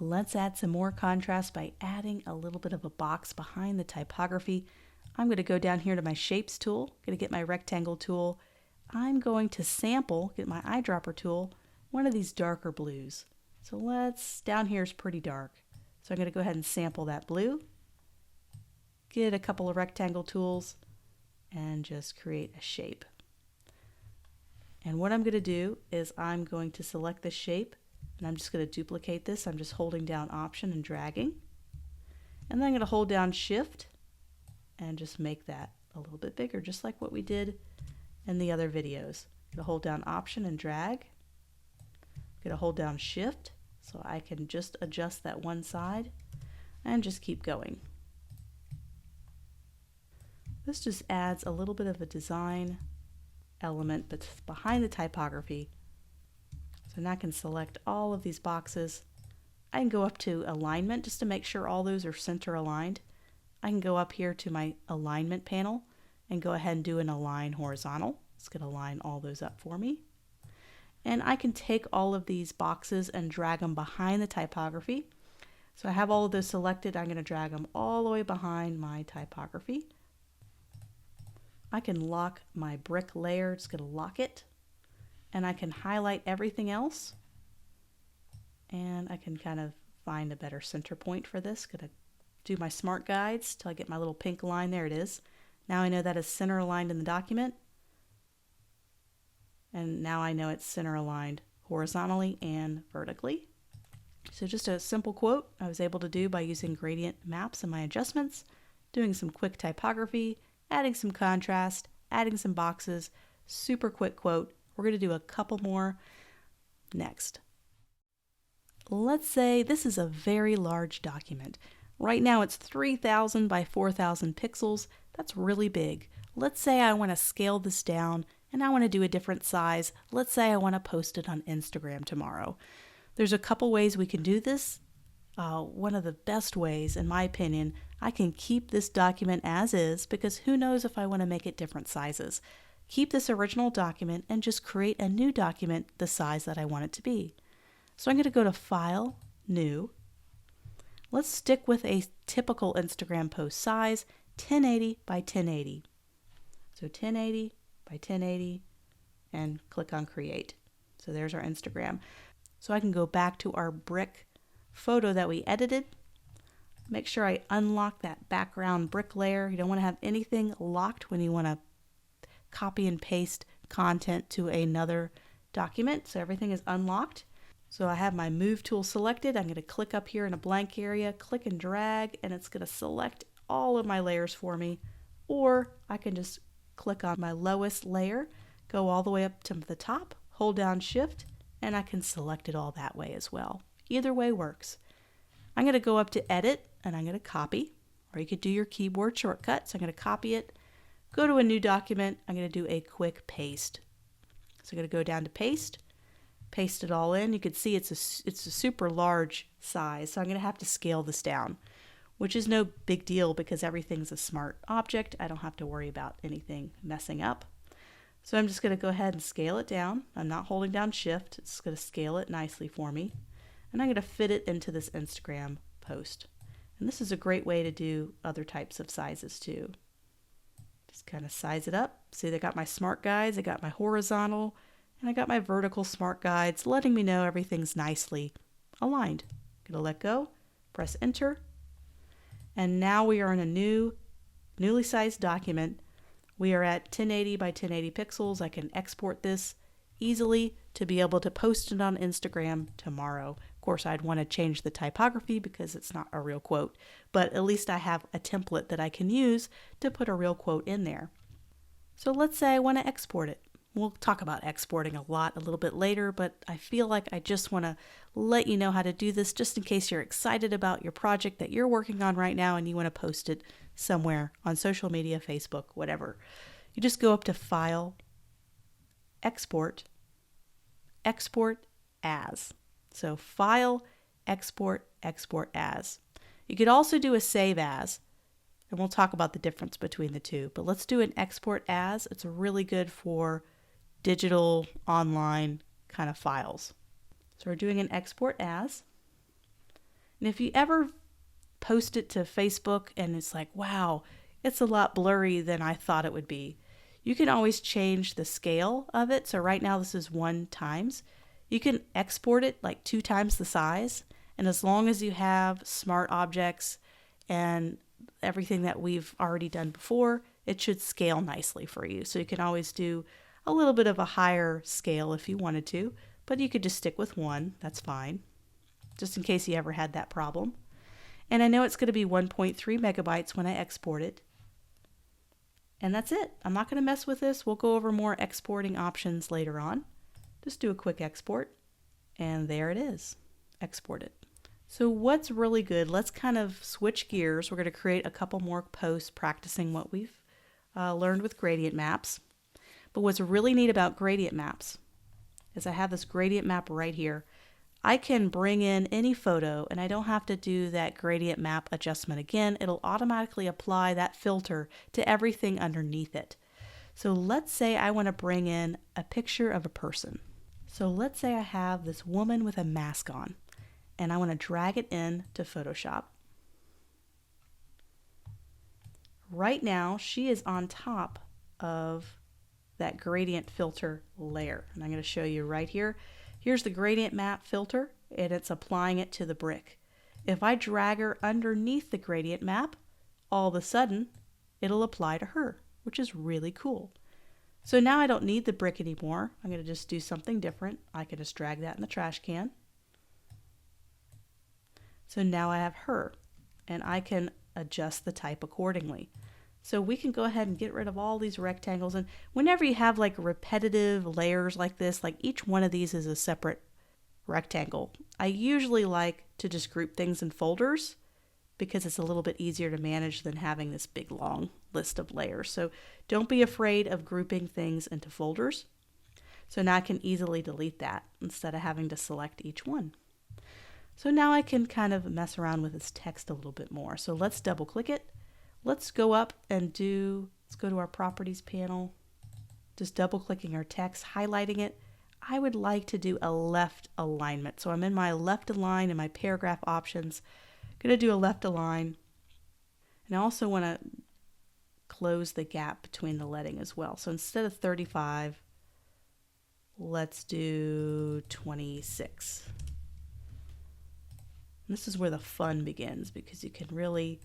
Let's add some more contrast by adding a little bit of a box behind the typography. I'm going to go down here to my Shapes tool, going to get my Rectangle tool. I'm going to sample, get my eyedropper tool, one of these darker blues. So down here is pretty dark. So I'm going to go ahead and sample that blue, get a couple of rectangle tools, and just create a shape. And what I'm going to do is I'm going to select this shape, and I'm just going to duplicate this. I'm just holding down Option and dragging. And then I'm going to hold down Shift and just make that a little bit bigger, just like what we did in the other videos. I'm going to hold down Option and drag. I'm going to hold down Shift so I can just adjust that one side and just keep going. This just adds a little bit of a design element but behind the typography. So now I can select all of these boxes. I can go up to alignment just to make sure all those are center aligned. I can go up here to my alignment panel and go ahead and do an align horizontal. It's going to line all those up for me. And I can take all of these boxes and drag them behind the typography. So I have all of those selected. I'm going to drag them all the way behind my typography. I can lock my brick layer, just going to lock it. And I can highlight everything else. And I can kind of find a better center point for this. Going to do my smart guides till I get my little pink line. There it is. Now I know that is center aligned in the document. And now I know it's center aligned horizontally and vertically. So just a simple quote I was able to do by using gradient maps in my adjustments, doing some quick typography, adding some contrast, adding some boxes, super quick quote. We're going to do a couple more next. Let's say this is a very large document. Right now it's 3,000 by 4,000 pixels. That's really big. Let's say I want to scale this down and I want to do a different size. Let's say I want to post it on Instagram tomorrow. There's a couple ways we can do this. One of the best ways, in my opinion, I can keep this document as is because who knows if I want to make it different sizes. Keep this original document and just create a new document the size that I want it to be. So I'm going to go to File, New. Let's stick with a typical Instagram post size, 1080 by 1080. So 1080 by 1080 and click on Create. So there's our Instagram. So I can go back to our brick photo that we edited. Make sure I unlock that background brick layer. You don't want to have anything locked when you want to copy and paste content to another document. So everything is unlocked. So I have my Move tool selected. I'm going to click up here in a blank area, click and drag, and it's going to select all of my layers for me. Or I can just click on my lowest layer, go all the way up to the top, hold down Shift, and I can select it all that way as well. Either way works. I'm going to go up to Edit, and I'm going to copy, or you could do your keyboard shortcut. So I'm going to copy it, go to a new document. I'm going to do a quick paste. So I'm going to go down to Paste, paste it all in. You can see it's a super large size, so I'm going to have to scale this down, which is no big deal because everything's a smart object. I don't have to worry about anything messing up. So I'm just going to go ahead and scale it down. I'm not holding down Shift. It's going to scale it nicely for me. And I'm going to fit it into this Instagram post. And this is a great way to do other types of sizes too. Just kind of size it up. See, I got my smart guides, I got my horizontal, and I got my vertical smart guides, letting me know everything's nicely aligned. I'm going to let go, press Enter, and now we are in a newly sized document. We are at 1080 by 1080 pixels. I can export this easily to be able to post it on Instagram tomorrow. Of course, I'd want to change the typography because it's not a real quote, but at least I have a template that I can use to put a real quote in there. So let's say I want to export it. We'll talk about exporting a little bit later, but I feel like I just want to let you know how to do this just in case you're excited about your project that you're working on right now and you want to post it somewhere on social media, Facebook, whatever. You just go up to File, Export, Export As. So File, Export, Export As. You could also do a Save As, and we'll talk about the difference between the two, but let's do an Export As. It's really good for digital, online kind of files. So we're doing an Export As. And if you ever post it to Facebook and it's like, wow, it's a lot blurry than I thought it would be, you can always change the scale of it. So right now this is 1 times. You can export it like 2 times the size. And as long as you have smart objects and everything that we've already done before, it should scale nicely for you. So you can always do a little bit of a higher scale if you wanted to, but you could just stick with 1. That's fine, just in case you ever had that problem. And I know it's going to be 1.3 megabytes when I export it. And that's it. I'm not going to mess with this. We'll go over more exporting options later on. Just do a quick export, and there it is, exported. So what's really good, let's kind of switch gears. We're going to create a couple more posts practicing what we've learned with gradient maps. But what's really neat about gradient maps is I have this gradient map right here. I can bring in any photo and I don't have to do that gradient map adjustment again. It'll automatically apply that filter to everything underneath it. So let's say I want to bring in a picture of a person. So let's say I have this woman with a mask on and I want to drag it in to Photoshop. Right now she is on top of that gradient filter layer. And I'm going to show you right here. Here's the gradient map filter, and it's applying it to the brick. If I drag her underneath the gradient map, all of a sudden, it'll apply to her, which is really cool. So now I don't need the brick anymore. I'm going to just do something different. I can just drag that in the trash can. So now I have her, and I can adjust the type accordingly. So we can go ahead and get rid of all these rectangles. And whenever you have like repetitive layers like this, like each one of these is a separate rectangle. I usually like to just group things in folders because it's a little bit easier to manage than having this big long list of layers. So don't be afraid of grouping things into folders. So now I can easily delete that instead of having to select each one. So now I can kind of mess around with this text a little bit more. So let's double click it. Let's go up and let's go to our properties panel, just double clicking our text, highlighting it. I would like to do a left alignment. So I'm in my left align in my paragraph options, I'm going to do a left align. And I also want to close the gap between the leading as well. So instead of 35, let's do 26. And this is where the fun begins because you can really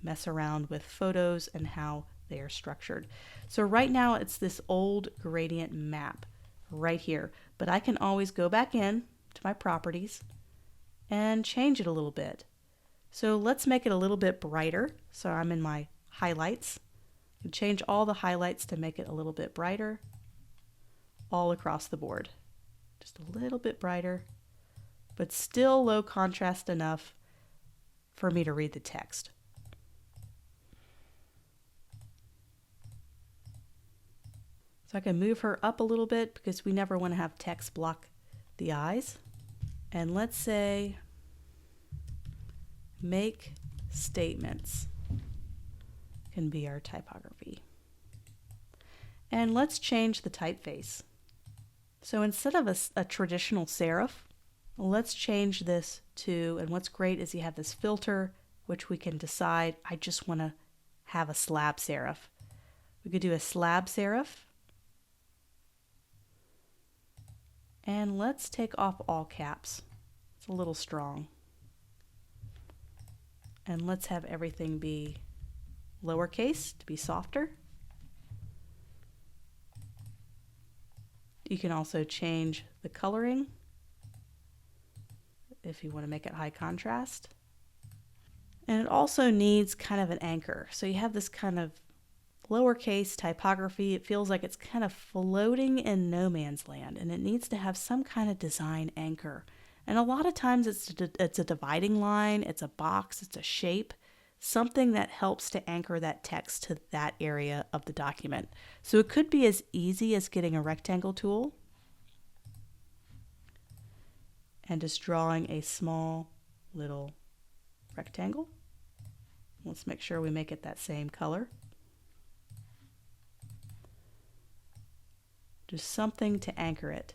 mess around with photos and how they are structured. So right now it's this old gradient map right here, but I can always go back in to my properties and change it a little bit. So let's make it a little bit brighter. So I'm in my highlights and change all the highlights to make it a little bit brighter all across the board. Just a little bit brighter, but still low contrast enough for me to read the text. So I can move her up a little bit because we never want to have text block the eyes. And let's say make statements can be our typography. And let's change the typeface. So instead of a traditional serif, let's change this to, and what's great is you have this filter, which we can decide, I just want to have a slab serif. We could do a slab serif. And let's take off all caps. It's a little strong. And let's have everything be lowercase to be softer. You can also change the coloring if you want to make it high contrast. And it also needs kind of an anchor. So you have this kind of lowercase typography. It feels like it's kind of floating in no man's land, and it needs to have some kind of design anchor. And a lot of times it's a dividing line, it's a box, it's a shape, something that helps to anchor that text to that area of the document. So it could be as easy as getting a rectangle tool and just drawing a small little rectangle. Let's make sure we make it that same color. Just something to anchor it.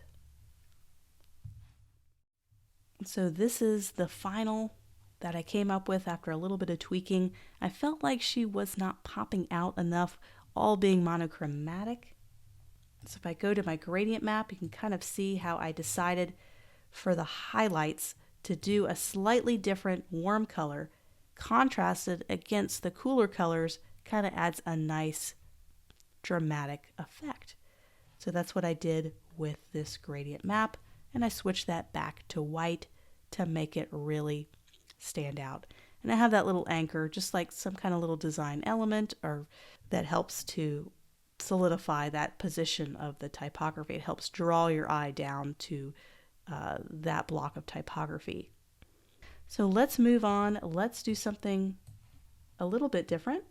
So this is the final that I came up with after a little bit of tweaking. I felt like she was not popping out enough, all being monochromatic. So if I go to my gradient map, you can kind of see how I decided for the highlights to do a slightly different warm color, contrasted against the cooler colors, kind of adds a nice dramatic effect. So that's what I did with this gradient map, and I switched that back to white to make it really stand out. And I have that little anchor, just like some kind of little design element or that helps to solidify that position of the typography. It helps draw your eye down to that block of typography. So let's move on. Let's do something a little bit different.